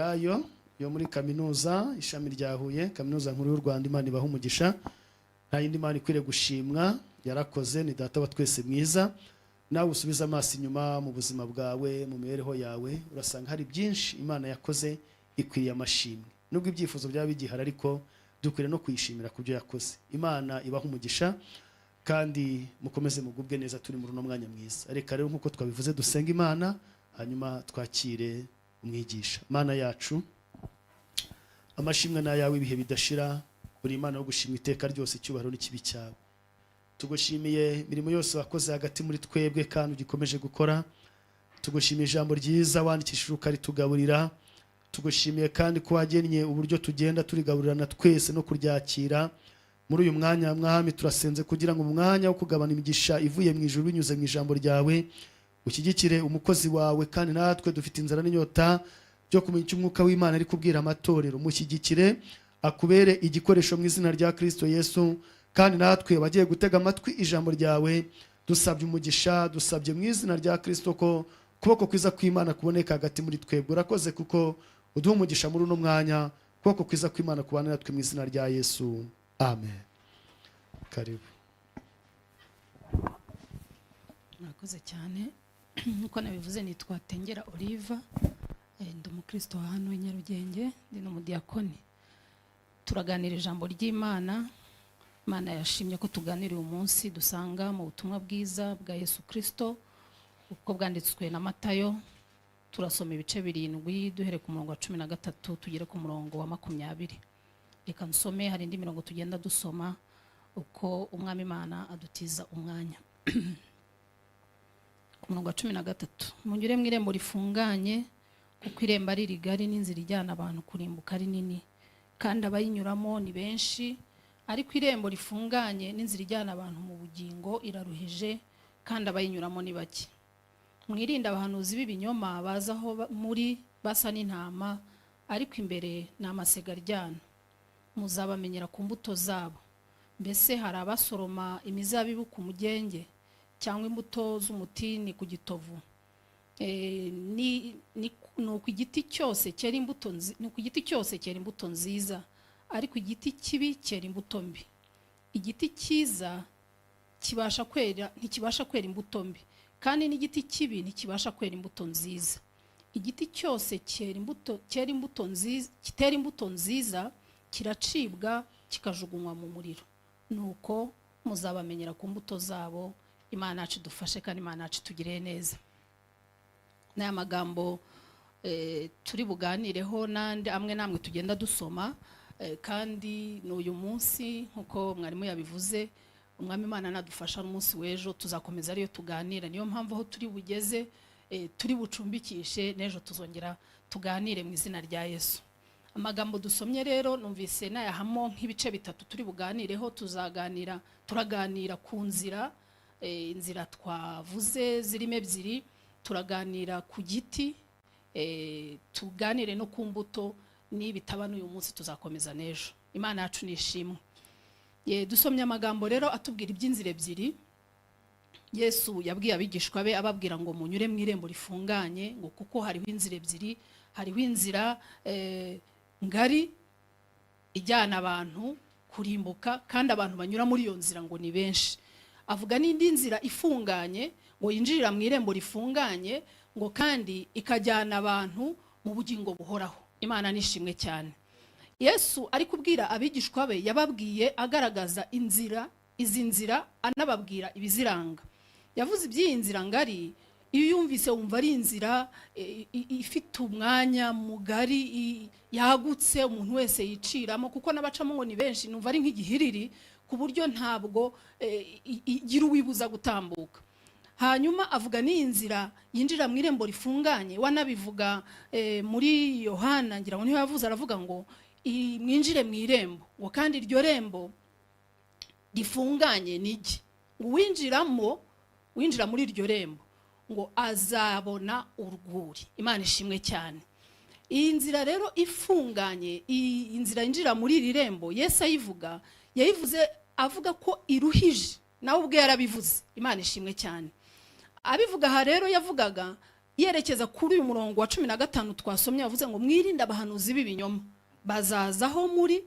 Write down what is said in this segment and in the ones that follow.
yayo yo muri kaminuza ishami rya Huye, kaminuza nkuru y'u Rwanda. Imana ibaha umugisha, nta yindi Imana ikwiriye gushimwa, yarakoze. Ni data wa twese mwiza. Nawe usubiza amaso inyuma mu buzima bwawe, mu mibereho yawe, urasanga hari byinshi Imana yakoze ikwiriye amashimwe. Nubwo ibyifuzo byaba bigihara, ariko dukwiriye no kuyishimira ku byo yakoze. Imana ibaha umugisha kandi mukomeze mugubwe neza, turi muri uno mwanya mwiza. Reka rero nkuko twabivuze dusenga Imana, hanyuma twakire umwigisha. Mana yacu, amashimwe na yawe ibihe bidashira, uri Imana yo gushimwa iteka ryose, icyubahiro n'ikibi cyawe. Tugushimiye imirimo yose wakoze hagati muri twebwe kandi ugikomeje gukora. Tugushimiye ijambo ryiza wandikishije ukaritugaburira. Tugushimiye kandi ko wagennye uburyo tugenda turigaburirana twese no kuryakira. Muri uyu mwanya mwami turasenze kugira ngo umwanya wo kugabana imigisha ivuye mu ijuru binyuze mu ijambo ryawe ushyigikire umukozi wawe, kandi natwe dufite inzara n'inyota byo kumenya icyo umwuka w'Imana ari kubwira amatorero. Mushyigikire akubere igikoresho mu izina rya Kristo Yesu, kandi natwe bagiye gutega amatwi ijambo ryawe dusabye umugisha, dusabye mu izina rya Kristo ko kuboko kwiza kw'Imana kuboneka hagati muri twebwe. Urakoze kuko uduha umugisha muri uno mwanya, kuboko kwiza kw'Imana kubana natwe mu izina rya Yesu, amen. Karibu. Murakoze cyane. Nkuko nabivuze nitwa Tengera Oliva, ndi umukristo wa hano i Nyarugenge, ndi n'umudiyakoni. Turaganira ijambo ry'Imana. Imana yashimye ko tuganira uyu munsi, dusanga mu butumwa bwiza bwa Yesu Kristo uko bwanditswe na Matayo. Turasoma ibice 7 duhere ku murongo wa 13 tugere ku murongo wa 20. Reka nsome, hari indi mirongo tugenda dusoma uko umwami Imana adutiza umwanya. Ku murongo wa 13, Munyure mw'irembo rifunganye, kuko irembo ari rigari n'inzira ijyana abantu kurimbuka ari nini, kandi abayinyuramo ni benshi. Ariko irembo rifunganye n'inzira ijyana abantu mu bugingo iraruhije, kandi abayinyuramo ni bake. Mwirinde abahanuzi b'ibinyoma baza aho muri, basa n'intama, ariko imbere ni amasega aryana. Muzabamenyera ku mbuto zabo. Mbese hari abasoroma imizabibu ku mugenge, cyangwa imbuto z'umutini ku gitovu? Nuko igiti cyose cyera imbuto nziza, ariko igiti kibi cyera imbuto mbi. Igiti cyiza ntikibasha kwera imbuto mbi, kandi n'igiti kibi ntikibasha kwera imbuto nziza. Igiti cyose kitera imbuto nziza kiracibwa kikajugunywa mu muriro. Nuko muzabamenyera ku mbuto zabo. Imana yacu dufashe kandi Imana yacu tugirire neza. N'aya magambo turi buganireho nande amwe namwe tugenda dusoma, kandi n'uyu munsi nkuko mwarimu yabivuze, umwami Imana nadufasha n'umunsi w'ejo tuzakomeza ariyo tuganira. Niyo mpamvu aho turi bugeze turi bucumbikishe, n'ejo tuzongera tuganire mu izina rya Yesu. Amagambo dusomye rero numvise nayahamo nk'ibice 3 turi buganireho. Turaganira ku nzira, inzira twavuze zirimo 2. Turaganira ku giti, tuganire no ku mbuto. Nibitaba n'uyu munsi tuzakomeza n'ejo. Imana yacu nishimwe. Dusomye amagambo rero atubwira iby'inzira 2. Yesu yabwiye abigishwa be ababwira ngo munyure mw'irembo rifunganye, ngo kuko hariho inzira 2. Hariho inzira ngari ijyana abantu kurimbuka, kandi abantu banyura muri iyo nzira ngo ni benshi. Avuga n'indi nzira ifunganye, ngo yinjirira mw'irembo rifunganye, ngo kandi ikajyana abantu mu bugingo buhoraho. Imana nishimwe cyane. Yesu ari kubwira abigishwa be yababwiye agaragaza izi nzira, anababwira ibiziranga. Yavuze iby'iyi nzira ngari. Iyo yumvise wumva ari inzira ifite umwanya mugari, yagutse, umuntu wese yiciramo, kuko n'abacamo ngo ni benshi. Numva ari nk'igihiriri ku buryo ntabwo igira uwibuza gutambuka. Hanyuma avuga n'iyi nzira yinjira mu irembo rifunganye. Wanabivuga muri Yohana, ngira ngo niho yavuze, aravuga ngo mwinjire mu irembo, ngo kandi iryo rembo rifunganye niki, ngo winjira muri iryo rembo ngo azabona urwuri. Imana ishimwe cyane. Iyi nzira rero ifunganye, iyi nzira yinjira muri iri rembo, Yesu yayivuze avuga ko iruhije. Nawe ubwe yarabivuze. Imana ishimwe cyane. Abivuga aha rero yavugaga yerekeza kuri uyu murongo wa 15 twasomye yavuze ngo mwirinde abahanuzi b'ibinyoma bazazaho muri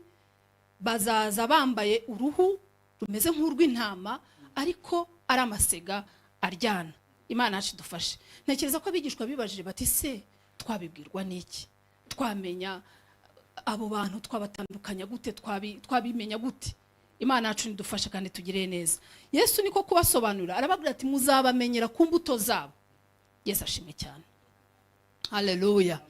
bazaza bambaye uruhu rumeze nk'urw'intama ariko ari amasega aryana. Imana yacu dufashe. Ntekereza ko abigishwa bibajije bati se twabibwirwa n'iki, twamenya abo bantu twabatandukanya gute, twabimenya gute? Imana yacu nidufashe kandi tugire neza. Yesu niko kubasobanurira arababwira ati muzabamenyera ku mbuto zabo. Yesu ashimwe cyane. Haleluya.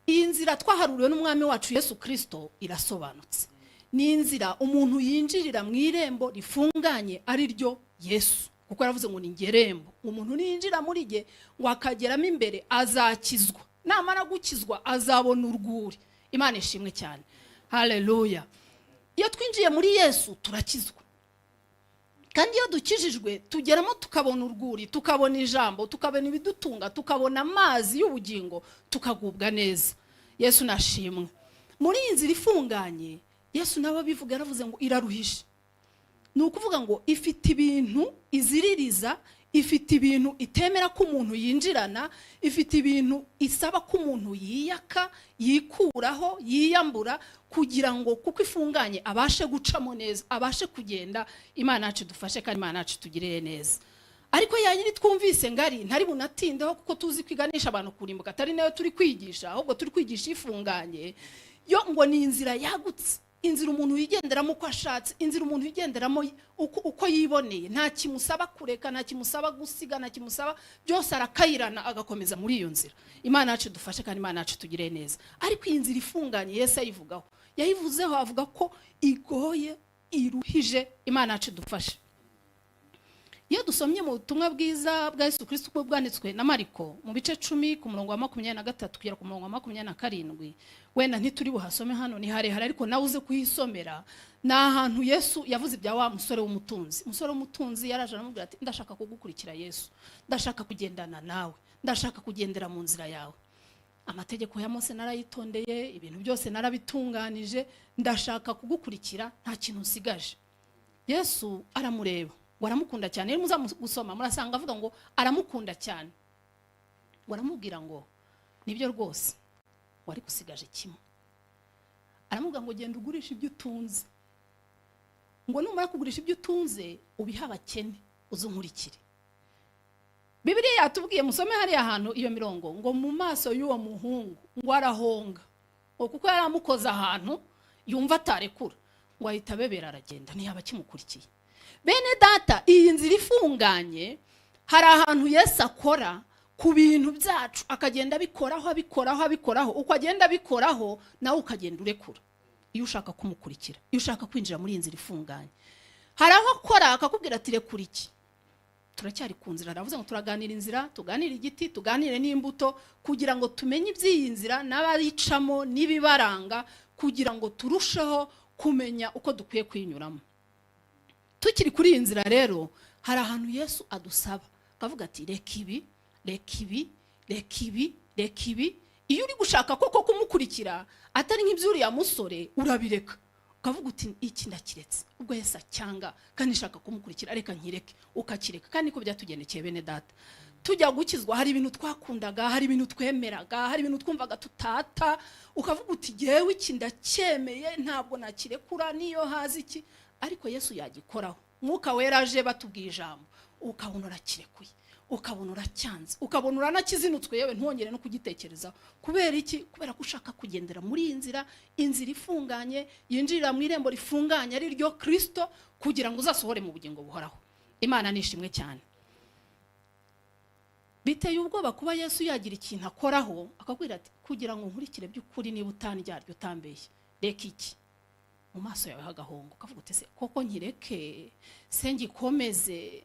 Iyi nzira twaharuriwe n'umwami wacu Yesu Kristo irasobanutse. Ni inzira umuntu yinjirira mu irembo rifunganye ari ryo Yesu. Kuko yaravuze ngo ni irembo. Umuntu ninjira muri rye ngo akageramo imbere azakizwa. Namara gukizwa azabona urwuri. Imana ishimwe cyane. Haleluya. Iyo twinjiye muri Yesu turakizwa. Kandi iyo dukijijwe tugeramo tukabona urwuri, tukabona ijambo, tukabona ibidutunga, tukabona amazi y'ubugingo, tukagubwa neza. Yesu nashimwe. Muri iyi nzira ifunganye Yesu nawe bivuga yaravuze ngo iraruhije. Ni ukuvuga ngo ifite ibintu iziririza, ifite ibintu itemera ko umuntu yinjirana, ifite ibintu isaba ko umuntu yiyaka, yikuraho, yiyambura kugira ngo kuko ifunganye abashe gucamo neza, abashe kugenda. Imana yacu dufashe kandi Imana yacu tugirire neza. Ariko yanyiri twumvise ngari ntari bunatindeho kuko tuzi kwiganisha abantu kurimbuka atari nayo turi kwigisha, ahubwo turi kwigisha ifunganye. Yo ngo ni inzira yagutse, inzira umuntu yigenderamo uko ashatse, inzira umuntu yigenderamo uko yiboneye, nta kimusaba kureka, nta kimusaba gusiga, nta kimusaba, byose arakayirana agakomeza muri iyo nzira. Imana yacu dufashe kandi Imana yacu tugire neza. Ariko iyi nzira ifunganye Yesu ayivugaho, yayivuzeho avuga ko igoye, iruhije. Imana yacu dufashe. Iyo dusomye mu butumwa bwiza bwa Yesu Kristo bwo bwanditswe na Ariko mu bice 10 ku murongo wa 23 kugera ku murongo wa 27, wenda ntituri buhasome hano ni harehare ariko nawe uze kuhisomera. Na ahantu Yesu yavuze ibya wa musore w'umutunzi. Umusore w'umutunzi yaraje aramubwira ati ndashaka kugukurikira Yesu, ndashaka kugendana nawe, ndashaka kugendera mu nzira yawe. Amategeko ya Mose narayitondeye, ibintu byose narabitunganije, ndashaka kugukurikira, nta kintu nsigaje. Yesu aramureba, waramukunda cyane. Rero muza gusoma murasanga avuga ngo aramukunda cyane. Waramubwira ngo nibyo rwose wari kusigaje kimwe. Aramubwira ngo genda ugurisha ibyo utunze, ngo numara kugurisha ibyo utunze ubiha abakene uzunkurikire. Bibiliya yatubwiye musome hari ahantu iyo mirongo ngo mu maso y'uwo muhungu ngo arahonga, kuko yaramukoza ahantu yumva atarekura, ngo ahita bebera aragenda ntiyaba kimukurikiye. Bene data, iyi nzira ifunganye hari ahantu Yesu akora ku bintu byacu akagenda abikoraho, uko agenda abikoraho nawe ukagenda urekura. Iyo ushaka kumukurikira, iyo ushaka kwinjira muri iyi nzira ifunganye, hari aho akora akakubwira ati rekura iki. Turacyari ku nzira, aravuze ngo turaganira inzira, tuganire igiti, tuganire n'imbuto kugira ngo tumenye iby'iyi nzira n'abaricamo n'ibibaranga kugira ngo turusheho kumenya uko dukwiye kwinyuramo. Tukiri kuri iyi nzira rero hari ahantu Yesu adusaba akavuga ati reka ibi, reka ibi, reka ibi, reka ibi. Iyo uri gushaka koko kumukurikira atari nk'ibyuriya musore urabireka ukavuga uti iki ndakiretse. Ubwo Yesu cyanga kandi nshaka kumukurikira reka nkireke, ukakireka. Kandi niko byatugendekeye bene data. Tujya gukizwa hari ibintu twakundaga, hari ibintu twemeraga, hari ibintu twumvaga tutata, ukavuga uti jewe iki ndacyemeye ntabwo nakirekura niyo hazi iki. Ariko Yesu yagikoraho. Mwuka wera aje batubwiye ijambo, ukabona urakirekuye, ukabona uracyanze, ukabona uranakizinutswe yewe ntwongere no kugitekereza. Kubera iki? Kubera ko ushaka kugendera muri iyi nzira, inzira ifunganye, yinjirira mu irembo rifunganye ari ryo Kristo kugira ngo uzasohore mu bugingo buhoraho. Imana nishimwe cyane. Biteye ubwoba kuba Yesu yagira ikintu akoraho akakubwira ati kugira ngo nkurikire by'ukuri niba utandyaryo utambeshye, reka iki. Mu maso yawe hagahongo ukavuga uti se koko nkireke, se ngikomeze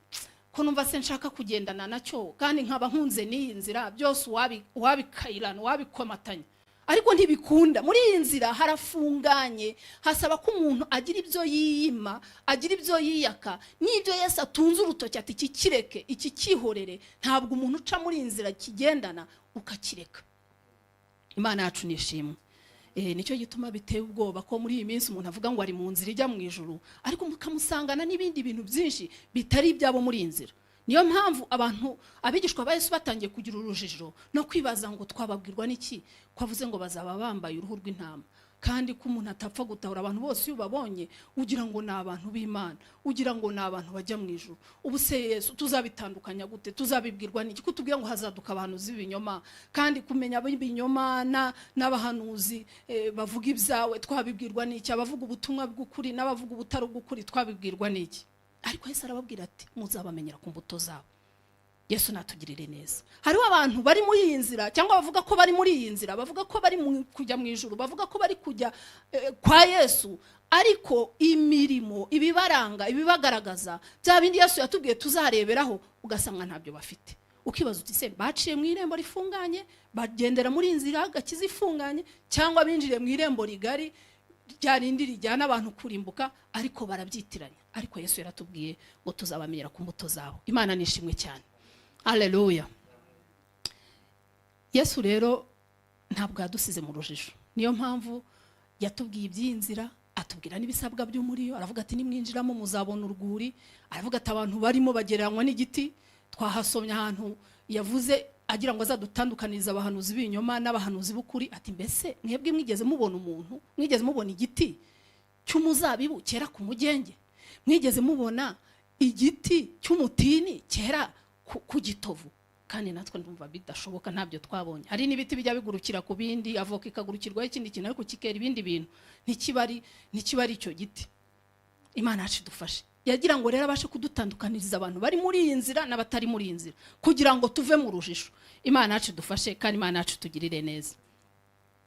ko numva se nshaka kugendana nacyo kandi nkaba nkunze n'iyi nzira, byose wabikayirana wabikomatanya. Ariko ntibikunda. Muri iyi nzira harafunganye, hasaba ko umuntu agira ibyo yiyima, agira ibyo yiyaka. N'ibyo Yesu atunze urutoki ati iki kireke, iki kihorere. Ntabwo umuntu uca muri iyi nzira kigendana ukakireka. Imana yacu nishimwe. Nicyo gituma biteye ubwoba ko muri iyi minsi umuntu avuga ngo ari mu nzira ijya mu ijuru, ariko mukamusangana n'ibindi bintu byinshi bitari ibyabo muri iyi nzira. niyo mpamvu abantu abigishwa ba Yesu batangiye kugira urujijo no kwibaza ngo twababwirwa n'iki kwavuze ngo bazaba bambaye uruhu rw'intama kandi ko umuntu atapfa gutahura abantu bose iyo babonye ugira ngo ni abantu b'Imana ugira ngo ni abantu bajya mu ijuru ubu se Yesu tuzabitandukanya gute tuzabibwirwa n'iki kutubwira ngo hazaduka abahanuzi b'ibinyoma kandi kumenya ibinyoma n'abahanuzi bavuga ibyawe twabibwirwa n'iki abavuga ubutumwa bw'ukuri n'abavuga ubutari bw'ukuri twabibwirwa n'iki ariko Yesu arababwira ati muzabamenyera ku mbuto zabo Yesu natugirire neza hariho abantu bari muri iyi nzira cyangwa bavuga ko bari muri iyi nzira bavuga ko bari kujya mu ijuru bavuga ko bari kujya kwa Yesu ariko imirimo ibibaranga ibibagaragaza bya bindi Yesu yatubwiye tuzareberaho ugasanga ntabyo bafite ukibaza uti se baciye mu irembo rifunganye bagendera muri inzira gakiza ifunganye cyangwa binjire mu irembo rigari ryarindi rijyana abantu kurimbuka ariko barabyitiranya ariko Yesu yaratubwiye ngo tuzabamenyera ku mbuto zabo Imana nishimwe cyane Haleluya. Yesu rero ntabwo yadusize mu rujijo. Niyo mpamvu yatubwiye iby'inzira, atubwira n'ibisabwa by'umuriyo, aravuga ati nimwinjiramo muzabona urwuri, aravuga ati abantu barimo bagereranywa n'igiti, twahasomye ahantu yavuze agira ngo azadutandukaniriza abahanuzi b'ibinyoma n'abahanuzi b'ukuri, ati mbese mwebwe mwigeze mubona umuntu, mwigeze mubona igiti cy'umuzabibu cyera ku mugenge, mwigeze mubona igiti cy'umutini cyera ku gitovu kandi natwe ndumva bidashoboka ntabyo twabonye hari n'ibiti bijya bigurukira ku bindi avoka ikagurukirwa ikindi kintu ariko kikera ibindi bintu ntikibari icyo giti Imana yacu dufashe yagira ngo rero abashe kudutandukaniriza abantu bari muri iyi nzira n'abatari muri iyi nzira kugira ngo tuve mu rujijo Imana yacu dufashe kandi Imana yacu tugirire neza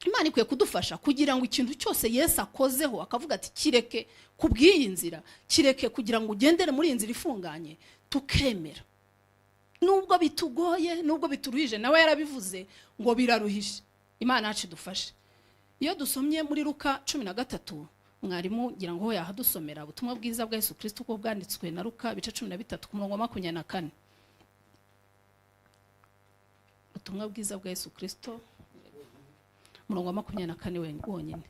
Imana ikwiye kudufasha kugira ngo ikintu cyose Yesu akozeho akavuga ati kireke kubw'iyi nzira kireke kugira ngo ugendere muri iyi nzira ifunganye tukemera nubwo bitugoye nubwo bituruhije nawe yarabivuze ngo biraruhije Imana yacu dufashe iyo dusomye muri Luka 13 mwarimu ngira ngo yahadusomera ubutumwa bwiza bwa Yesu Kristo uko bwanditswe na Luka bice 13 ku murongo wa 24 ubutumwa bwiza bwa Yesu Kristo murongo wa 24 wonyine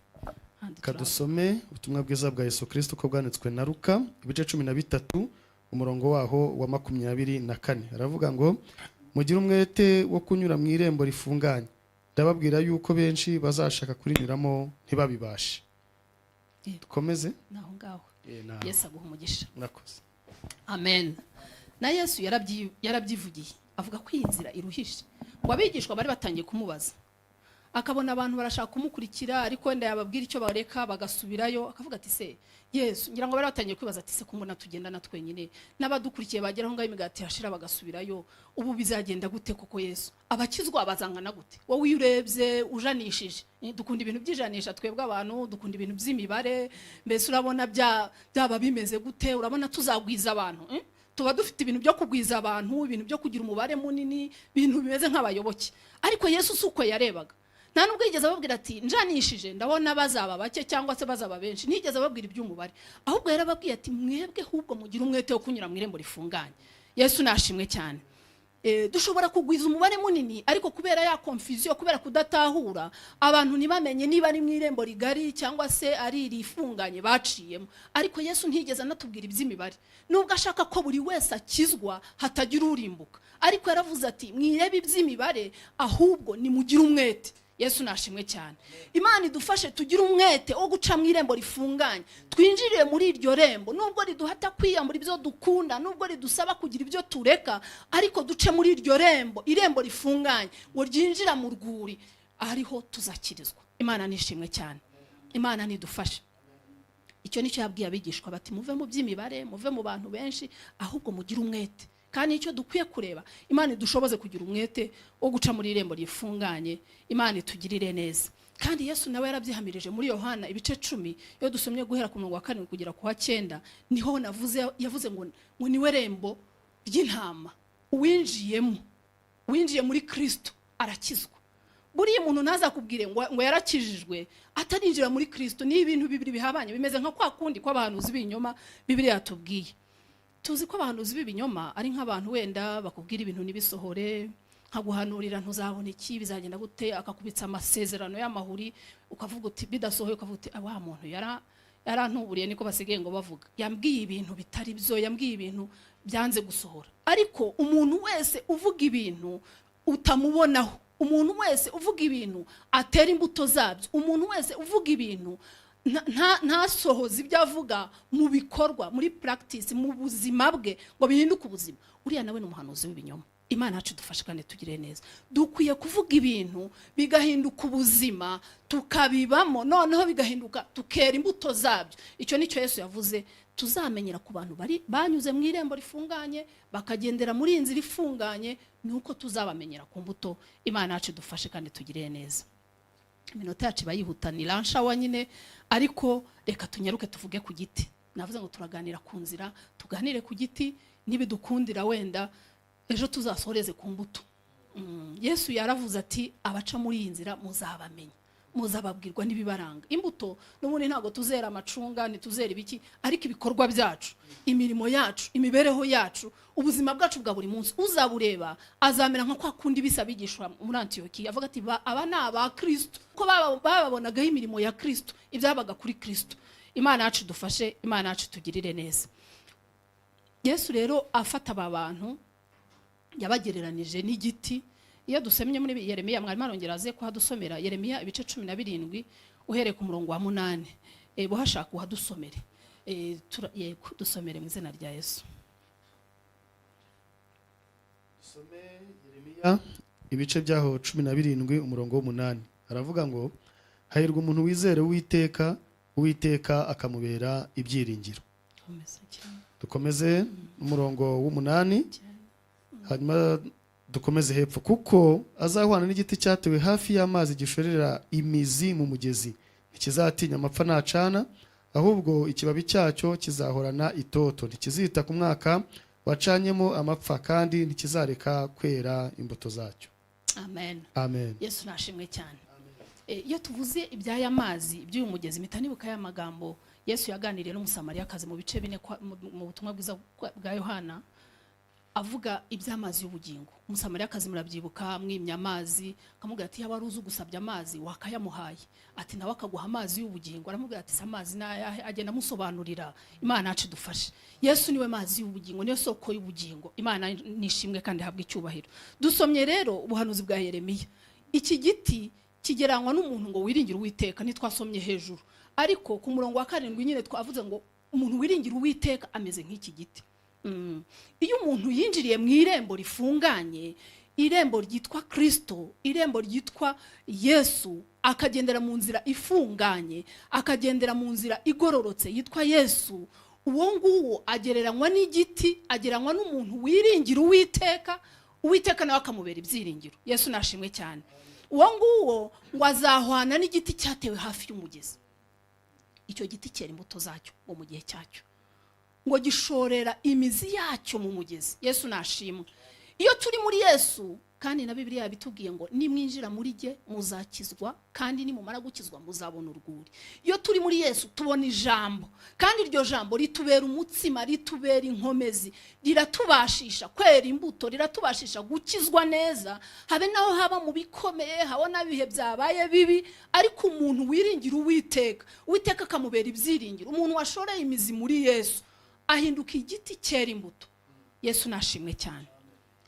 kadusome ubutumwa bwiza bwa Yesu Kristo uko bwanditswe na Luka bice 13 umurongo waho wa 24 aravuga ngo mugire umwete wo kunyura mu irembo rifunganye ndababwira yuko benshi bazashaka kurinyuramo ntibabibashe dukomeze naho ngaho Yesu aguha umugisha murakoze amen na Yesu yarabyivugiye avuga ko iyi nzira iruhishe ngo abigishwa bari batangiye kumubaza akabona abantu barashaka kumukurikira ariko wenda yababwira icyo bareka bagasubirayo akavuga ati se Yesu ngira ngo bari batangiye kwibaza ati se kumbona tugendana twenyine n'abadukurikiye bagera aho ngaho imigati yashira bagasubirayo ubu bizagenda gute koko Yesu abakizwa abazangana gute wowe urebye ujanishije dukunda ibintu by'ijanisha twebwe abantu dukunda ibintu by'imibare mbese urabona byaba bimeze gute urabona tuzagwiza abantu tuba dufite ibintu byo kugwiza abantu ibintu byo kugira umubare munini ibintu bimeze nk'abayoboke ariko Yesu suko yarebaga nta nubwo yigeze ababwira ati njanishije ndabona bazaba bake cyangwa se bazaba benshi ntigeze ababwira iby'umubare ahubwo yarababwiye ati mwebwe ahubwo mugira umwete wo kunyura mu irembo rifunganye Yesu nashimwe cyane dushobora kugwiza umubare munini ariko kubera ya confusion kubera kudatahura abantu ntibamenye niba ari mu irembo rigari cyangwa se ari rifunganye baciyemo ariko Yesu ntigeze anatubwira iby'imibare nubwo ashaka ko buri wese akizwa hatagira urimbuka ariko yaravuze ati mwirebe iby'imibare ahubwo nimugire umwete Yesu nashimwe cyane Imana idufashe tugira umwete wo guca mu irembo rifunganye twinjirire muri iryo rembo nubwo riduhata kwiyambura ibyo dukunda nubwo ridusaba kugira ibyo tureka ariko duce muri iryo irembo rifunganye ngo ryinjira mu rwuri ariho tuzakirizwa Imana nishimwe cyane Imana nidufashe icyo nicyo yabwiye abigishwa bati muve mu by'imibare muve mu bantu benshi ahubwo mugira umwete kandi icyo dukwiye kureba Imana idushoboze kugira umwete wo guca muri irembo rifunganye Imana itugirire neza kandi Yesu nawe yarabyihamirije muri Yohana ibice 10 iyo dusomye guhera ku murongo wa 7 kugera ku wa 9 niho yavuze ngo niwe rembo ry'intama uwinjiye muri Kristo arakizwa buriya umuntu ntazakubwire ngo yarakijijwe atarinjira muri Kristo ni ibintu bibiri bihabanye bimeze nka kwa kundi kw'abahanuzi b'ibinyoma Bibiliya yatubwiye tuzi ko abahanuzi b'ibinyoma ari nk'abantu wenda bakubwira ibintu nibisohore nka guhanurira ntuzabona iki bizagenda gute akakubitsa amasezerano y'amahuri ukavuga uti bidasohoye ukavuga uti wa muntu yarantuburiye niko basigaye ngo bavuga, yambwiye ibintu bitari byo, yambwiye ibintu byanze gusohora. Ariko umuntu wese uvuga ibintu utamubonaho, umuntu wese uvuga ibintu atera imbuto zabyo, umuntu wese uvuga ibintu ntasohoza ibyo avuga mu bikorwa, muri practice, mu buzima bwe ngo bihinduke ubuzima, uriya nawe ni umuhanuzi w'ibinyoma. Imana yacu dufashe kandi tugire neza. Dukwiye kuvuga ibintu bigahinduka ubuzima, tukabibamo, noneho bigahinduka, tukera imbuto zabyo. Icyo nicyo Yesu yavuze, tuzamenyera ku bantu banyuze mu irembo rifunganye, bakagendera muri inzira ifunganye, nuko tuzabamenyera ku mbuto. Imana yacu dufashe kandi tugire neza. Iminota yacu bayihutanira nshawa nyine, ariko reka tunyaruke tuvuge ku giti. Navuze ngo turaganira ku nzira, tuganire ku giti, nibidukundira wenda ejo tuzasoreze ku mbuto. Yesu yaravuze ati abaca muri iyi nzira muzabamenya, muzababwirwa n'ibibaranga. Imbuto n'ubundi ntago tuzera amacunga, ntituzera ibiki, ariko ibikorwa byacu, imirimo yacu, imibereho yacu, ubuzima bwacu bwa buri munsi uzabureba azamera nka kwa kundi bisabigishwa muri Antiyokiya, avuga ati aba ni aba Kristo, ko bababonagaho imirimo ya Kristo, ibyabaga kuri Kristo. Imana yacu dufashe, Imana yacu tugirire neza. Yesu rero afata aba bantu yabagereranije n'igiti. Iyo dusomye muri Yeremiya, mwari marongera aze kuhadusomera Yeremiya ibice 17 uhereye ku murongo wa 8, bohashaka uhadusomere, yego dusomere mu izina rya Yesu. Dusome Yeremiya ibice byaho 17 umurongo w'8. Aravuga ngo hahirwa umuntu wizere Uwiteka, Uwiteka akamubera ibyiringiro. Dukomeze umurongo w'8, hanyuma dukomeze hepfo. Kuko azahwana n'igiti cyatewe hafi y'amazi gishorera imizi mu mugezi, ntikizatinya amapfa nacana, ahubwo ikibabi cyacyo kizahorana itoto, ntikizita ku mwaka wacanyemo amapfa, kandi ntikizareka kwera imbuto zacyo. Amen. Amen. Yesu nashimwe cyane. Iyo tuvuze iby'aya mazi, iby'uyu mugezi, mitanibuka ya magambo Yesu yaganiriye n'umusamariyakazi mu bice 4 mu butumwa bwiza bwa Yohana, avuga iby'amazi y'ubugingo. Umusamariyakazi murabyibuka, mwimye amazi, akamubwira ati yaba ruzu gusabye amazi wakayamuhaye, ati nawe akaguha amazi y'ubugingo. Aramubwira ati amazi nayahe, agenda amusobanurira. Imana yacu dufashe. Yesu niwe mazi y'ubugingo, niyo soko y'ubugingo. Imana nishimwe kandi habwe icyubahiro. Dusomye rero ubuhanuzi bwa Yeremiya. Iki giti kigeranywa n'umuntu ngo wiringira Uwiteka, nitwasomye hejuru. Ariko ku murongo wa 7 nyine twavuze ngo umuntu wiringira Uwiteka ameze nk'iki giti. Iyo umuntu yinjiriye mu irembo rifunganye, irembo ryitwa Kristo, irembo ryitwa Yesu, akagendera mu nzira ifunganye, akagendera mu nzira igororotse yitwa Yesu, uwo nguwo agereranywa n'igiti, agereranywa n'umuntu wiringira Uwiteka, Uwiteka nawe akamubera ibyiringiro. Yesu nashimwe cyane. Uwo nguwo ngo azahwana n'igiti cyatewe hafi y'umugezi. Icyo giti cyera imbuto zacyo mu gihe cyacyo, ngo gishorera imizi yacyo mu mugezi. Yesu nashimwe. Iyo turi muri Yesu, kandi na Bibiliya yabitubwiye ngo nimwinjira muri jye muzakizwa, kandi nimumara gukizwa muzabona urwuri. Iyo turi muri Yesu tubona ijambo, kandi iryo jambo ritubera umutsima, ritubera inkomezi, riratubashisha kwera imbuto, riratubashisha gukizwa neza, habe naho haba mu bikomeye, habona bihe byabaye bibi. Ariko umuntu wiringira Uwiteka, Uwiteka akamubera ibyiringiro, umuntu washoreye imizi muri Yesu ahinduka igiti cyera imbuto. Yesu nashimwe cyane.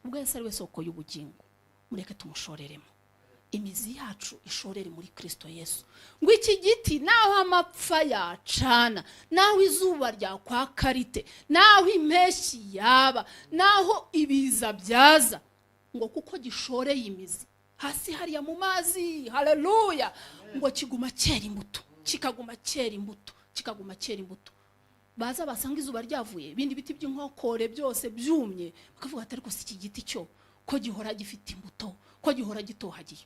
Ubwo Yesu ari we soko y'ubugingo, mureke tumushoreremo. Imizi yacu ishorere muri Kristo Yesu. Ngo iki giti naho amapfa yacana, naho izuba ryakwakarite, naho impeshyi yaba, naho ibiza byaza, ngo kuko gishoreye imizi hasi hariya mu mazi, haleluya, ngo kiguma cyera imbuto, kikaguma cyera imbuto, kikaguma cyera imbuto. Baza basanga izuba ryavuye, ibindi biti by'inkokore byose byumye, bakavuga ati ariko si iki giti cyo ko gihora gifite imbuto, ko gihora gitohagiye.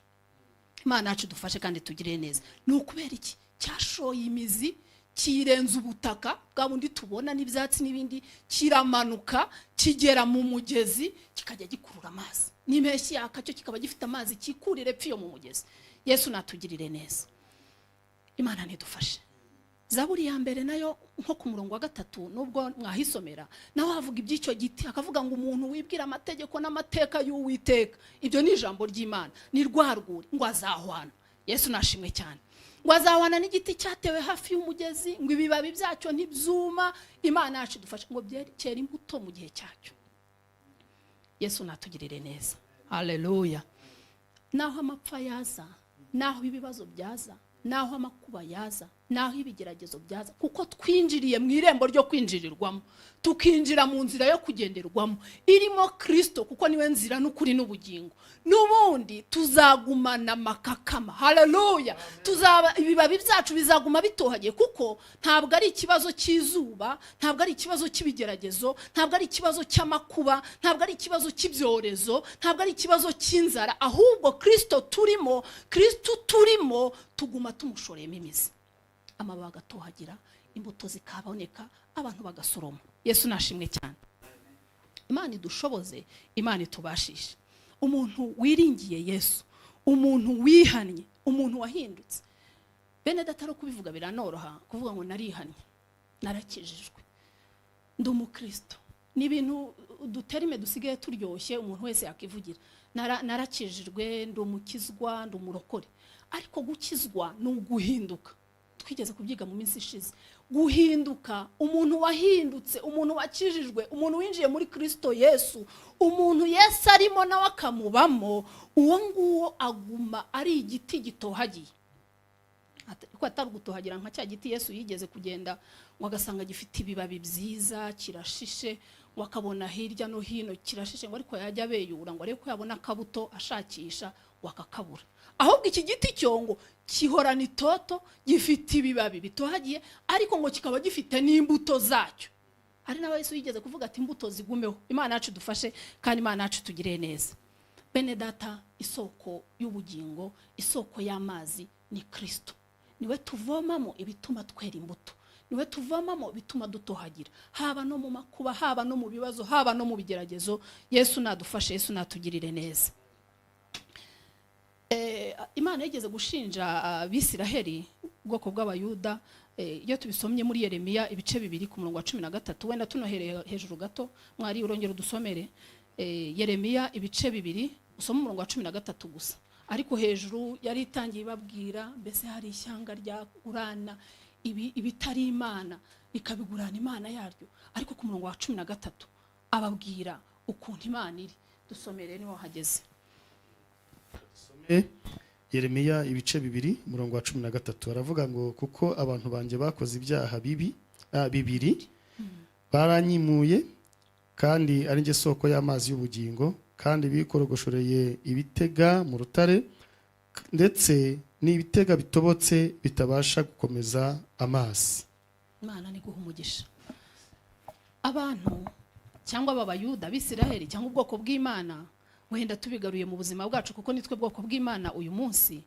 Imana yacu dufashe kandi tugire neza. Ni ukubera iki? Cyashoye imizi, kirenza ubutaka bwa bundi tubona n'ibyatsi n'ibindi, kiramanuka kigera mu mugezi, kikajya gikurura amazi. N'impeshyi yakacyo kikaba gifite amazi kikurire pfiyo mu mugezi. Yesu natugirire neza. Imana nidufashe. Zaburi ya mbere nayo nko ku murongo wa 3 nubwo mwahisomera, naho havuga iby'icyo giti, akavuga ngo umuntu wibwira amategeko n'amateka y'Uwiteka, ibyo ni ijambo ry'Imana, ni rwarwuri ngo azahwana. Yesu nashimwe cyane. ngo azahwana n'igiti cyatewe hafi y'umugezi ngo ibibabi byacyo ntibyuma. Imana yacu idufasha ngo byera imbuto mu gihe cyacyo. Yesu natugirire neza. Haleluya. Naho amapfa yaza, naho ibibazo byaza, naho amakuba yaza, naho ibigeragezo byaza, kuko twinjiriye mu irembo ryo kwinjirirwamo, tukinjira mu nzira yo kugenderwamo irimo Kristo, kuko niwe nzira n'ukuri n'ubugingo. N'ubundi tuzagumana makakama. Haleluya. Tuzaba ibibabi byacu bizaguma bitohagiye, kuko ntabwo ari ikibazo cy'izuba, ntabwo ari ikibazo cy'ibigeragezo, ntabwo ari ikibazo cy'amakuba, ntabwo ari ikibazo cy'ibyorezo, ntabwo ari ikibazo cy'inzara, ahubwo Kristo turimo tuguma tumushoreyemo imizi, amababi agatohagira, imbuto zikaboneka, abantu bagasoroma. Yesu nashimwe cyane. Imana idushoboze, Imana itubashishe. Umuntu wiringiye Yesu, umuntu wihannye, umuntu wahindutse. Bene dataro kubivuga biranoroha, kuvuga ngo narihannye, narakijijwe, ndi umukristo. Ni ibintu duterime dusigaye turyoshye, umuntu wese yakivugira. Narakijijwe, ndi umukizwa, ndi umurokore. Ariko gukizwa ni uguhinduka. Twigeze kubyiga mu minsi ishize. Guhinduka, umuntu wahindutse, umuntu wakijijwe, umuntu winjiye muri Kristo Yesu, umuntu Yesu arimo nawe akamubamo, uwo nguwo aguma ari igiti gitohagiye. Ariko atari gutohagira nka cya giti Yesu yigeze kugenda ngo agasanga gifite ibibabi byiza, kirashishe, wakabona hirya no hino kirashishe, ngo ariko yajya beyura ngo ariko yabona akabuto ashakisha wakakabura. Ahubwo iki giti cyongo kihorana itoto, gifite ibibabi bitohagiye, ariko ngo kikaba gifite n'imbuto zacyo. Hari nawe Yesu yigeze kuvuga ati imbuto zigumeho. Imana yacu dufashe kandi Imana yacu tugire neza. Bene data, isoko y'ubugingo, isoko y'amazi ni Kristo. Niwe tuvomamo ibituma twera imbuto, niwe tuvomamo bituma dutohagira, haba no mu makuba, haba no mu bibazo, haba no mu bigeragezo. Yesu nadufashe, Yesu natugirire neza. Imana yigeze gushinja Abisiraheli, ubwoko bw'Abayuda, iyo tubisomye muri Yeremiya ibice 2 ku murongo wa 13, wenda tunohereye hejuru gato, mwari urongera udusomere Yeremiya ibice 2 usoma umurongo wa 13 gusa. Ariko hejuru yari itangiye babwira mbese hari ishyanga rya urana ibitari Imana ikabigurana Imana yaryo. Ariko ku murongo wa 13 ababwira ukuntu Imana iri. Dusomere niho hageze. Yeremiya ibice 2 murongo wa 13 aravuga ngo kuko abantu banje bakoze ibyaha bibiri baranyimuye, kandi ari nge soko y'amazi y'ubugingo, kandi bikorogoshoreye ibitega mu rutare, ndetse n'ibitega bitobotse bitabasha gukomeza amazi. Imana ni guha umugisha. Abantu cyangwa ababayuda, Abisiraheli cyangwa ubwoko bw'Imana, wenda tubigaruye mu buzima bwacu kuko nitwe bwoko bw'Imana uyu munsi.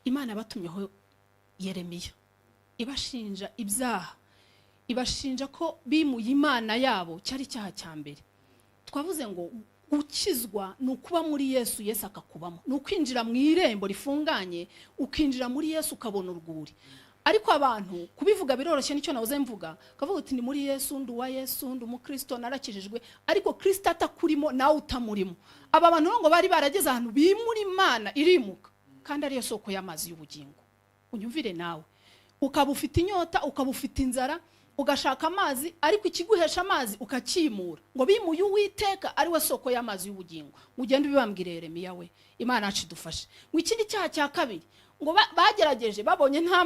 Imana batumyeho Yeremiya ibashinja ibyaha, ibashinja ko bimuye Imana yabo, cyari cyaha cya mbere. Twavuze ngo gukizwa ni ukuba muri Yesu, Yesu akakubamo, ni ukwinjira mu irembo rifunganye, ukinjira muri Yesu ukabona urwuri. Ariko abantu kubivuga biroroshye, nicyo navuze mvuga, kavuga uti ni muri Yesu, ndi wa Yesu, ndi umukristo, narakijijwe, ariko Kristo atakurimo nawe utamurimo. Aba bantu ngo bari barageze ahantu bimura Imana irimuka, kandi ariyo soko y'amazi y'ubugingo. Unyumvire nawe, ukaba ufite inyota, ukaba ufite inzara, ugashaka amazi, ariko ikiguhesha amazi ukakimura. Ngo bimuye Uwiteka ari we soko y'amazi y'ubugingo. Ugende ubibambwire Yeremiya we. Imana yacu idufashe. Ngo ikindi cyaha cya kabiri, ngo bagerageje babonye nta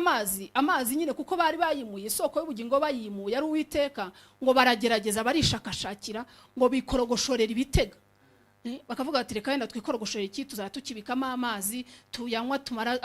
amazi nyine, kuko bari bayimuye isoko y'ubugingo, bayimuye ari Uwiteka, ngo baragerageza barishakashakira, ngo bikorogoshorera ibitega. Bakavuga ati reka yenda twikorogoshorera iki, tuzara tukibikamo amazi tuyanywa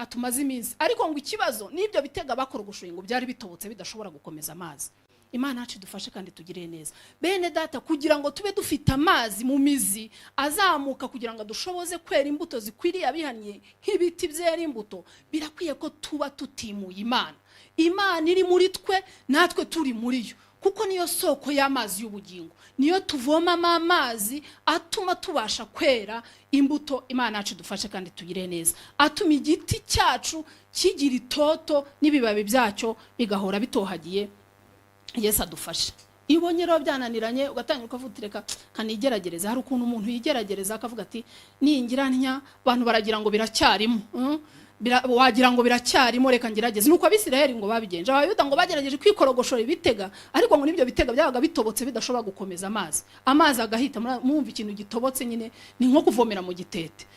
tumaze iminsi. Ariko ngo ikibazo n'ibyo bitega bakorogoshoye ngo byari bitobotse bidashobora gukomeza amazi. Imana yacu idufashe kandi tugire neza. Bene data, kugira ngo tube dufite amazi mu mizi azamuka, kugira ngo dushoboze kwera imbuto zikwiriye abihanye nk'ibiti byera imbuto, birakwiye ko tuba tutimuye Imana. Imana iri muri twe, natwe turi muri yo, kuko niyo soko y'amazi y'ubugingo, niyo tuvomamo amazi atuma tubasha kwera imbuto. Imana yacu idufashe kandi tugire neza, atuma igiti cyacu kigira itoto n'ibibabi byacyo bigahora bitohagiye. Yesu adufashe. Ibonye rero byananiranye, ugatangira ukavuga reka kanigerageza. Hari ukuntu umuntu yigeragereza akavuga ati ningiranya abantu baragira ngo biracyarimo, wagira ngo biracyarimo reka ngerageze nuko abisiraheli ngo babigenje abayuda ngo bagerageje kwikorogoshora ibitega ariko ngo nibyo bitega byabaga bitobotse bidashobora gukomeza amazi agahita mwumva ikintu gitobotse nyine ni nko kuvomera mu gitete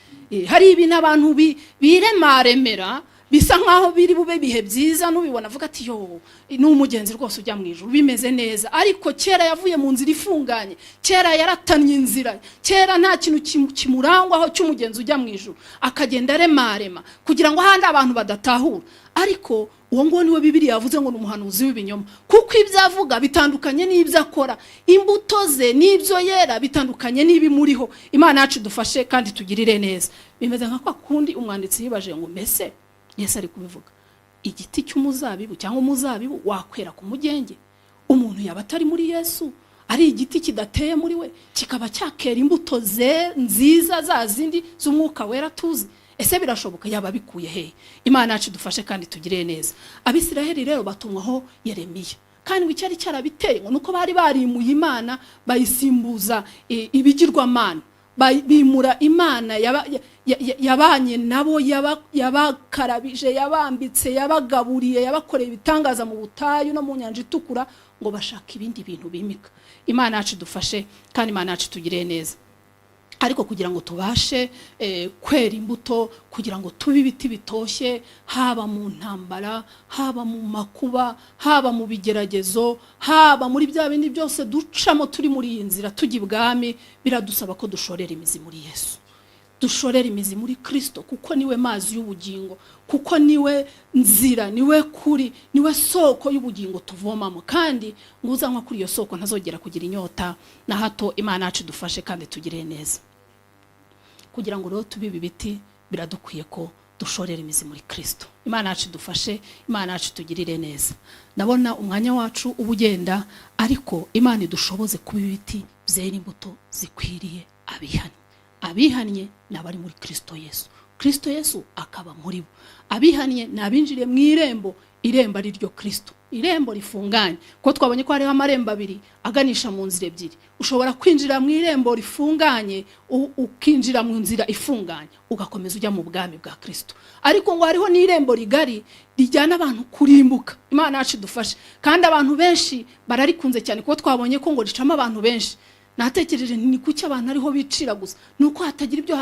hari ibintu abantu biremaremera bisa nkaho biri bube bihe byiza nubibona avuga ati yo ni umugenzi rwose ujya mu ijuru bimeze neza ariko kera yavuye mu nzira ifunganye kera yaratanye inzira kera nta kintu kimurangwaho cy'umugenzi ujya mu ijuru akagenda remarema kugira ngo handi abantu badatahura ariko uwo ngo niwe Bibiliya yavuze ngo n'umuhanuzi w'ibinyoma kuko ibyo avuga bitandukanye n'ibyo akora imbuto ze n'ibyo yera bitandukanye n'ibimuriho Imana yacu dufashe kandi tugirire neza bimeze nka kwa kundi umwanditsi yibaje ngo mbese Yesu ari kubivuga igiti cy'umuzabibu cyangwa umuzabibu wakwera ku mugenge umuntu yaba atari muri Yesu ari igiti kidateye muri we kikaba cyakera imbuto ze nziza za zindi z'umwuka wera tuzi ese birashoboka yaba bikuye he Imana yacu dufashe kandi tugirire neza abisiraheli rero batumwaho Yeremiya kandi ngo icyari cyarabiteye ngo nuko bari barimuye Imana bayisimbuza ibigirwamana bimura Imana yabanye nabo yabakarabije yabambitse yabagaburiye yabakoreye ibitangaza mu butayu no mu nyanja itukura ngo bashaka ibindi bintu bimika Imana yacu dufashe kandi Imana yacu tugire neza ariko kugira ngo tubashe kwera imbuto kugira ngo tube ibiti bitoshye haba mu ntambara haba mu makuba haba mu bigeragezo haba muri bya bindi byose ducamo turi muri iyi nzira tujya ibwami biradusaba ko dushorera imizi muri Yesu dushorera imizi muri Kristo kuko niwe mazi y'ubugingo kuko niwe nzira niwe kuri niwe soko y'ubugingo tuvomamo kandi nguzanwa kuri iyo soko ntazogera kugira inyota na hato Imana yacu dufashe kandi tugire neza kugira ngo rero tube ibiti biradukwiye ko dushorera imizi muri Kristo Imana yacu dufashe Imana yacu tugirire neza nabona umwanya wacu ubugenda ariko Imana idushoboze kuba ibiti byera imbuto zikwiriye abihanye nabari muri Kristo Yesu akaba muri bo abihanye nabinjire mu irembo ari ryo Kristo irembo rifunganye ko twabonye ko hariho amarembo abiri aganisha mu nzira ebyiri ushobora kwinjira mu irembo rifunganye ukinjira mu nzira ifunganye ugakomeza ujya mu bwami bwa Kristo ariko ngo hariho n'irembo rigari rijyana abantu kurimbuka Imana yacu dufashe kandi abantu benshi bararikunze cyane ko twabonye ko ngo ricamo abantu benshi natekereje ni kuki abantu ariho bicira gusa nuko hatagira ibyo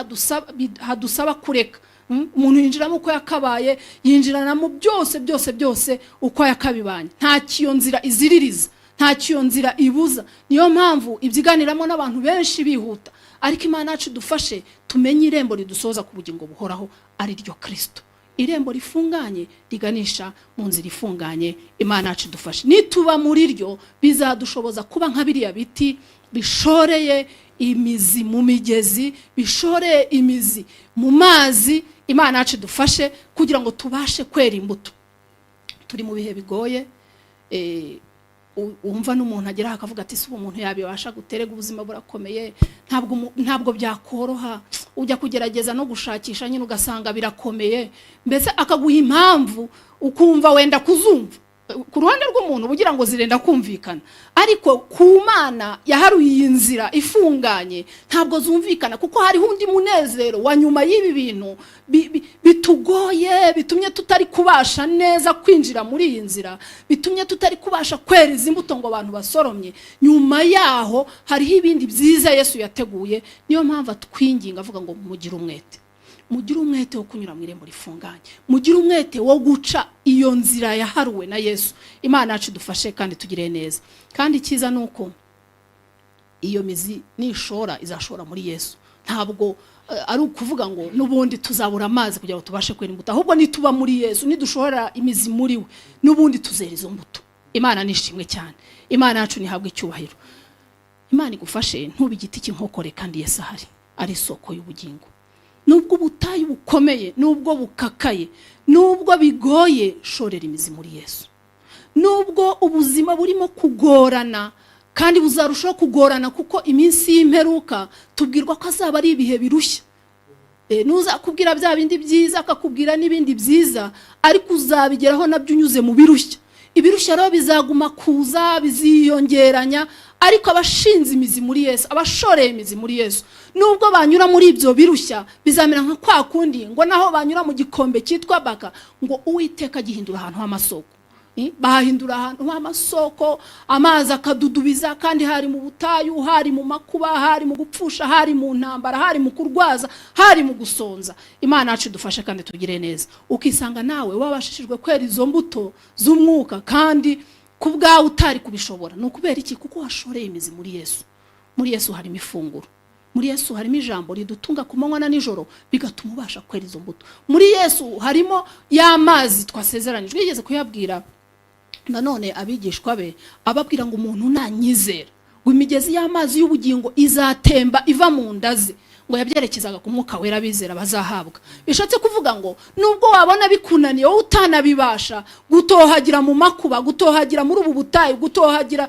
hadusaba kureka umuntu yinjiramo uko yakabaye yinjiranamo byose uko yakabibanye nta kiyo nzira iziririza nta kiyo nzira ibuza niyo mpamvu ibyiganiramo n'abantu benshi bihuta ariko Imana yacu dufashe tumenye irembo ridusoza ku bugingo buhoraho ari ryo Kristo irembo rifunganye riganisha mu nzira ifunganye Imana yacu dufashe nituba muri ryo bizadushoboza kuba nka biriya biti bishoreye imizi mu migezi bishoreye imizi mu mazi Imana yacu dufashe kugira ngo tubashe kwera imbuto turi mu bihe bigoye umva n'umuntu agera akavuga ati se umuntu yabibasha guterega ubuzima burakomeye ntabwo byakoroha ujya kugerageza no gushakisha nyine ugasanga birakomeye mbese akaguha impamvu ukumva wenda kuzumva ku ruhande rw'umuntu bugira ngo zirenda kumvikana ariko ku Mana yaharuye iyi nzira ifunganye ntabwo zumvikana kuko hariho undi munezero wa nyuma y'ibi bintu bitugoye bitumye tutari kubasha neza kwinjira muri iyi nzira bitumye tutari kubasha kwereza imbuto ngo abantu basoromye nyuma yaho hariho ibindi byiza Yesu yateguye niyo mpamvu atwinginga avuga ngo mugire umwete wo kunyura mu irembo rifunganye mugire umwete wo guca iyo nzira yaharuwe na Yesu Imana yacu dufashe kandi tugire neza kandi cyiza nuko iyo mizi nishora izashora muri Yesu ntabwo ari ukuvuga ngo nubundi tuzabura amazi kugira ngo tubashe kwera imbuto ahubwo nituba muri Yesu nidushora imizi muri we nubundi tuzera izo mbuto Imana nishimwe cyane Imana yacu nihabwe icyubahiro Imana igufashe ntube igiti cy'inkokore kandi Yesu ari isoko y'ubugingo nubwo ubutayu bukomeye nubwo bukakaye nubwo bigoye shorera imizi muri Yesu nubwo ubuzima burimo kugorana kandi buzarushaho kugorana kuko iminsi y'imperuka tubwirwa ko azaba ari ibihe birushya nuzakubwira bya bindi byiza akakubwira n'ibindi byiza ariko uzabigeraho nabyo unyuze mu birushya ibirushya rero bizaguma kuza biziyongeranya ariko abashinze imizi muri Yesu, abashoreye imizi muri Yesu, nubwo banyura muri ibyo birushya bizamera nka kwa kundi ngo naho banyura mu gikombe cyitwa baka ngo Uwiteka gihindura ahantu h'amasoko. Bahindura ahantu h'amasoko, amazi akadudubiza, kandi hari mu butayu, hari mu makuba, hari mu gupfusha, hari mu ntambara, hari mu kurwaza, hari mu gusonza. Imana yacu dufashe kandi tugire neza. Ukisanga nawe wabashishijwe kwera izo mbuto z'umwuka kandi kubwawe utari kubishobora. Nukubera iki? Kuko washoreye imizi muri Yesu. Muri Yesu harimo ifunguro, muri Yesu harimo ijambo ridutunga ku manywa na nijoro bigatuma ubasha kwera izo mbuto. Muri Yesu harimo y'amazi twasezeranijwe. Yigeze kuyabwira nanone abigishwa be, ababwira ngo umuntu nanyizera ngo imigezi y'amazi y'ubugingo izatemba iva mu ndaze, ngo yabyerekezaga ku mwuka wera bizera bazahabwa. Bishatse kuvuga ngo nubwo wabona bikunaniye wowe utanabibasha gutohagira mu makuba, gutohagira muri ubu butayu, gutohagira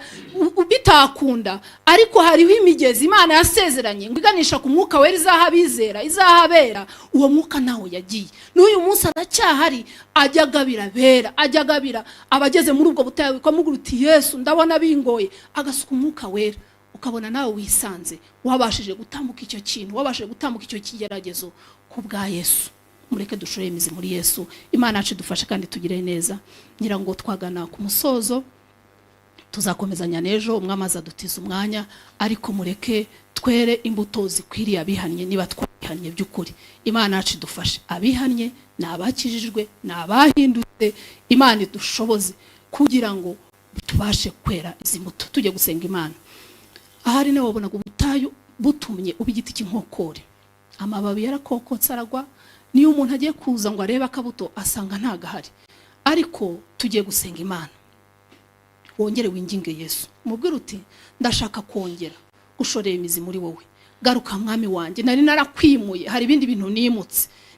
bitakunda, ariko hariho imigezi Imana yasezeranye ngo iganisha ku mwuka wera izahabizera, izahabera. Uwo mwuka nawe yagiye, n'uyu munsi aracyahari, ajya agabira bera, ajya agabira abageze muri ubwo butayu. Ukamubwira uti Yesu ndabona bingoye, agasuka umwuka wera, ukabona nawe wisanze wabashije gutambuka icyo kintu, wabashije gutambuka icyo kigeragezo ku bwa Yesu. Mureke dushore imizi muri Yesu. Imana yacu dufashe kandi tugire neza. Ngira ngo twagana ku musozo, tuzakomezanya nejo, umwamaza dutiza umwanya, ariko mureke twere imbuto zikwiriye abihannye. Niba twihannye by'ukuri, Imana yacu dufashe. Abihannye n'abakijijwe, n'abahindutse, Imana idushoboze kugira ngo tubashe kwera izi mbuto. Tujye gusenga Imana. Ahari ne wabona ubutayu butumye ubigiti cy'inkokore, amababi yarakokotse aragwa. Niyo umuntu agiye kuza ngo arebe akabuto asanga ntagahari, ariko tugiye gusenga Imana. Wongere winginge Yesu, mubwire uti ndashaka kongera gushorera imizi muri wowe. Garuka mwami wanjye, nari narakwimuye, hari ibindi bintu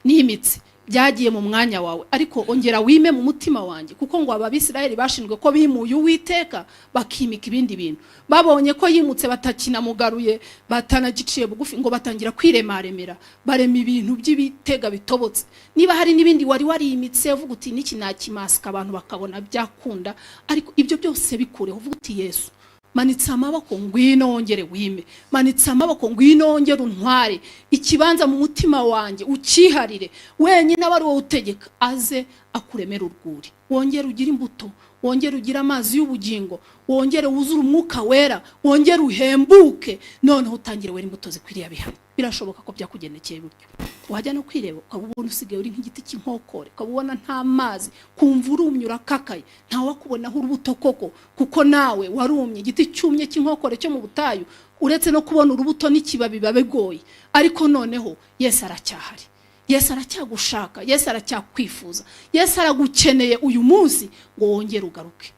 nimitse byagiye mu mwanya wawe, ariko ongera wime mu mutima wanjye. Kuko ngo ababisirayeli bashinzwe ko bimuye Uwiteka bakimika ibindi bintu, babonye ko yimutse batakinamugaruye, batanagiciye bugufi, ngo batangira kwiremaremera, barema ibintu by'ibitega bitobotse. Niba hari n'ibindi wari warimitse uvuga uti niki nakimasika abantu bakabona byakunda, ariko ibyo byose bikureho. Uvuga uti Yesu, manitsa amaboko ngwino wongere wime, manitsa amaboko ngwino wongere untware ikibanza mu mutima wanjye, ukiharire wenyine abari wowe utegeka, aze akuremera urwuri. Wongere ugira imbuto, wongere ugira amazi y'ubugingo, wongere wuzure umwuka wera, wongere uhembuke, noneho utangire wera imbuto zikwiriye abihannye. Birashoboka ko byakugendekeye buryo. Wajya no kwireba ukabona usigaye uri nk'igiti cy'inkokore, ukabona nta mazi, kumva urumye urakakaye, nta wakubonaho urubuto koko, kuko nawe warumye. Igiti cyumye cy'inkokore cyo mu butayu, uretse no kubona urubuto n'ikibabi babegoye, ariko noneho Yesu aracyahari, Yesu aracyagushaka, Yesu aracyakwifuza, Yesu aragukeneye uyu munsi ngo wongere ugaruke,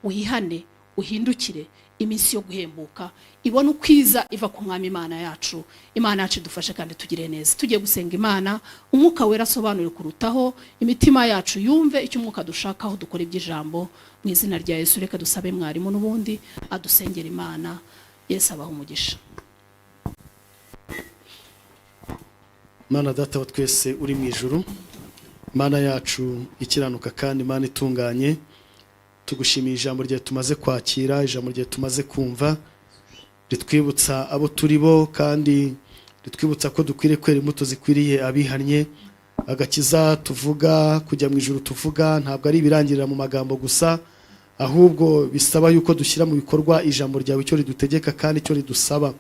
wihane, uhindukire. Iminsi yo guhembuka ibona ukwiza iva ku mwami Imana yacu. Imana yacu dufashe kandi tugire neza. Tugiye gusenga Imana, umwuka wera asobanure kurutaho, imitima yacu yumve icyo umwuka dushakaho, dukora iby'ijambo mu izina rya Yesu. Reka dusabe mwarimu n'ubundi adusengera Imana. Yesu abaho umugisha. Mana data wa twese uri mu ijuru, Mana yacu ikiranuka kandi Mana itunganye, tugushimiye ijambo rye tumaze kwakira, ijambo rye tumaze kumva, ritwibutsa abo turi bo, kandi ritwibutsa ko dukwiriye kwera imbuto zikwiriye abihannye. Agakiza tuvuga, kujya mu ijuru tuvuga, ntabwo ari ibirangirira mu magambo gusa, ahubwo bisaba yuko dushyira mu bikorwa ijambo ryawe icyo ridutegeka kandi icyo ridusaba.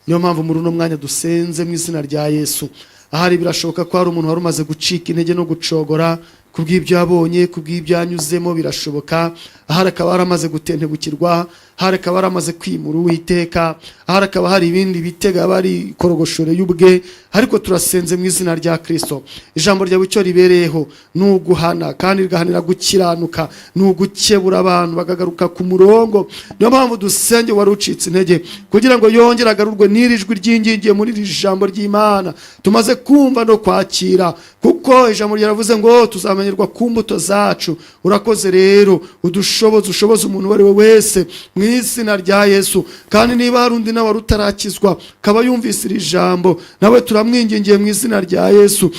Niyo mpamvu muri uno mwanya dusenze mu izina rya Yesu. Ahari birashoboka ko hari umuntu wari umaze gucika intege no gucogora kubw'ibyo yabonye, kubw'ibyo yanyuzemo, birashoboka. Ahari akaba yaramaze gutentebukirwa, ahari akaba yaramaze kwimura Uwiteka, ahari akaba hari ibindi bitega bari korogoshore y'ubwe, ariko turasenze mu izina rya Kristo. Ijambo ryawe icyo ribereyeho n'uguhana, kandi rigahanira gukiranuka, n'ugukebura abantu bakagaruka ku murongo. Niyo mpamvu dusenge wari ucitse intege kugira ngo yongere agarurwe n'irijwi ry'ingingiye muri iri jambo ry'Imana tumaze kumva no kwakira, kuko ijambo ryaravuze ngo tuzamenyerwa ku mbuto zacu. Urakoze rero, ushoboze umuntu wari we wese mu izina rya Yesu. Kandi niba hari undi nawe rutarakizwa kaba yumvise iri jambo, nawe turamwingingiye mu izina rya Yesu,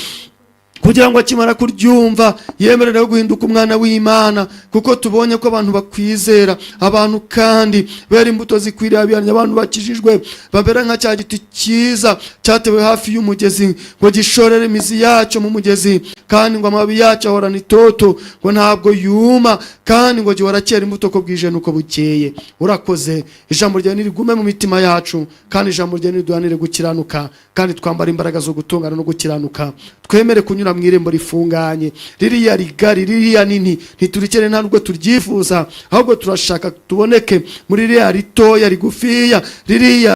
kugira ngo akimara kuryumva yemerewe guhinduka umwana w'Imana, kuko tubonye ko abantu bakwizera, abantu kandi bera imbuto zikwiriye abihanye, abantu bakijijwe babera nka cya giti cyiza cyatewe hafi y'umugezi ngo gishorere imizi yacyo mu mugezi, kandi ngo amababi yacyo ahorana itoto, ngo ntabwo yuma, kandi ngo gihora cyera imbuto ko bwije nuko bukeye. Urakoze, ijambo ryawe nirigume mu mitima yacu, kandi ijambo ryawe niduhanire gukiranuka, kandi twambara imbaraga zo gutungana no gukiranuka, twemere kunyura mu irembo rifunganye, ririya rigari, ririya nini, ntiturikere nta nubwo turyifuza, ahubwo turashaka tuboneke muri ririya ritoya rigufiya, ririya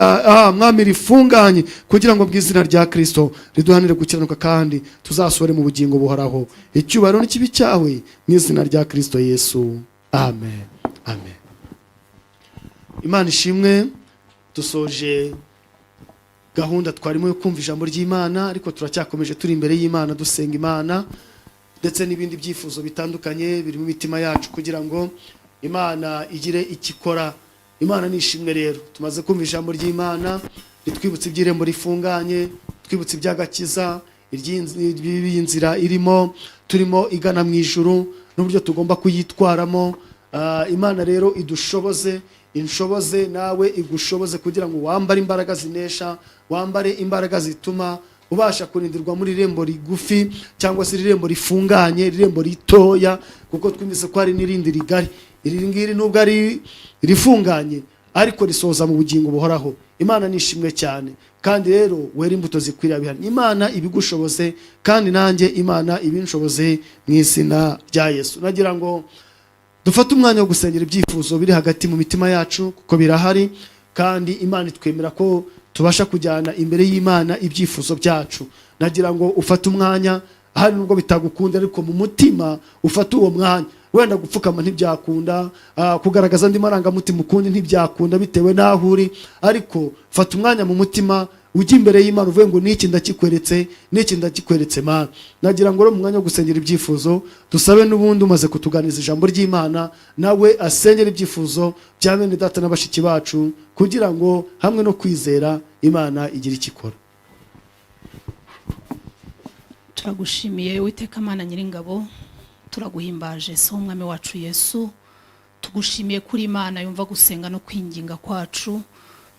mwami rifunganye, kugira ngo bw'izina rya Kristo riduhanire gukiranuka, kandi tuzasore mu bugingo buhoraho. Icyubahiro n'ikibi cyawe mu izina rya Kristo Yesu, amen, amen. Imana ishimwe. Dusoje gahunda twarimo yo kumva ijambo ry'Imana, ariko turacyakomeje turi imbere y'Imana dusenga Imana, ndetse n'ibindi byifuzo bitandukanye biri mu mitima yacu, kugira ngo Imana igire ikikora. Imana nishimwe. Rero tumaze kumva ijambo ry'Imana ritwibutsa iby'irembo rifunganye, twibutsa iby'agakiza, iby'inzira irimo turimo igana mu ijuru n'uburyo tugomba kuyitwaramo. Imana rero idushoboze, inshoboze nawe igushoboze, kugira ngo wambare imbaraga zinesha, wambare imbaraga zituma ubasha kurindirwa muri irembo rigufi cyangwa se irembo rifunganye, irembo ritoya, kuko twumvise ko hari n'irindi rigari. Iri ngiri nubwo ari rifunganye ariko risoza mu bugingo buhoraho. Imana nishimwe cyane, kandi rero wera imbuto zikwiriye abihanye. Imana ibigushoboze, kandi nanjye Imana ibinshoboze mu izina rya Yesu. Nagira ngo dufate umwanya wo gusengera ibyifuzo biri hagati mu mitima yacu, kuko birahari, kandi Imana itwemera ko tubasha kujyana imbere y'Imana ibyifuzo byacu. Nagira ngo ufate umwanya, hari nubwo bitagukunda ariko mu mutima ufate uwo mwanya. Wenda gupfukama ntibyakunda, kugaragaza andi marangamutima ukundi ntibyakunda bitewe n'aho uri, ariko fata umwanya mu mutima, ujye imbere y'Imana uvuge ngo niki ndakikweretse, niki ndakikweretse Mana. Nagira ngo mu mwanya wo gusengera ibyifuzo dusabe n'ubundi umaze kutuganiza ijambo ry'Imana nawe asengera ibyifuzo bya bene data n'abashiki bacu, kugira ngo hamwe no kwizera Imana igire ikikora. Turagushimiye Uwiteka Mana Nyiringabo, turaguhimbaje so umwami wacu Yesu, tugushimiye kuri Imana yumva gusenga no kwinginga kwacu,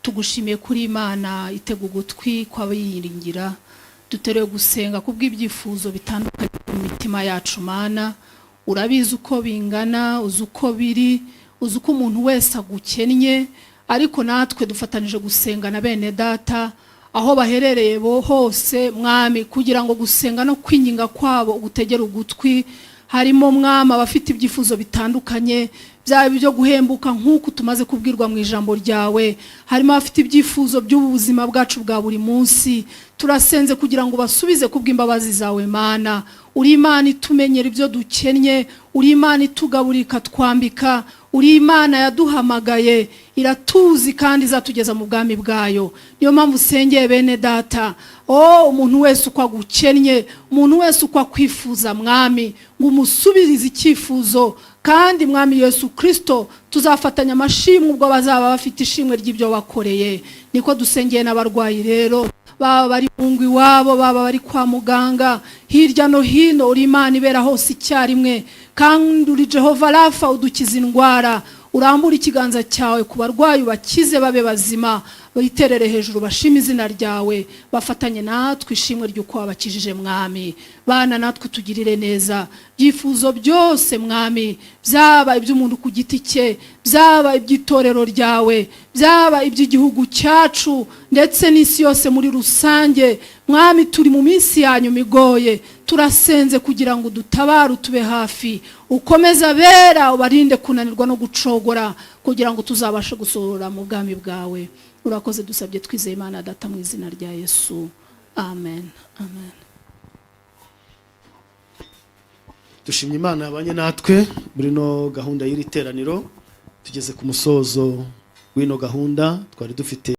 tugushimiye kuri Imana itega ugutwi kw'abayiringira, duterewe gusenga kubw'ibyifuzo bitandukanye mu mitima yacu. Mana urabizi uko bingana, uzi uko biri, uzi uko umuntu wese agukennye, ariko natwe dufatanije gusenga na bene data aho baherereye bo hose mwami, kugira ngo gusenga no kwinginga kwabo ugutegere ugutwi. Harimo mwami abafite ibyifuzo bitandukanye, byaba byo guhembuka nk'uko tumaze kubwirwa mu ijambo ryawe, harimo abafite ibyifuzo by'ubuzima bwacu bwa buri munsi. Turasenze kugira ngo basubize kubw'imbabazi zawe Mana. Uri Imana itumenyera ibyo dukennye, uri Imana itugaburika twambika, uri Imana yaduhamagaye, iratuzi kandi izatugeza mu bwami bwayo. Niyo mpamvu usengeye bene data, umuntu wese uko agukennye, umuntu wese uko akwifuza mwami, ngo umusubirize icyifuzo, kandi mwami Yesu Kristo tuzafatanya amashimwe ubwo bazaba bafite ishimwe ry'ibyo bakoreye. Niko dusengeye n'abarwayi rero, baba bari mu ngo iwabo, baba bari kwa muganga, hirya no hino uri Imana ibera hose icyarimwe, kandi uri Jehova Rafa udukiza indwara. Urambura ikiganza cyawe ku barwayi bakize babe bazima, bayiterere hejuru bashima izina ryawe, bafatanye natwe ishimwe ry'uko wabakijije mwami. Bana natwe tugirire neza, byifuzo byose mwami, byaba iby'umuntu ku giti cye, byaba iby'itorero ryawe, byaba iby'igihugu cyacu, ndetse n'isi yose muri rusange mwami. Turi mu minsi yanyu migoye, turasenze kugira ngo dutabare, utube hafi, ukomeza bera, ubarinde kunanirwa no gucogora, kugira ngo tuzabashe gusohora mu bwami bwawe. Urakoze dusabye twizeye Imana Data mu izina rya Yesu, amen, amen. Dushimye Imana yabanye natwe muri no gahunda y'iri teraniro. Tugeze ku musozo w'ino gahunda twari dufite.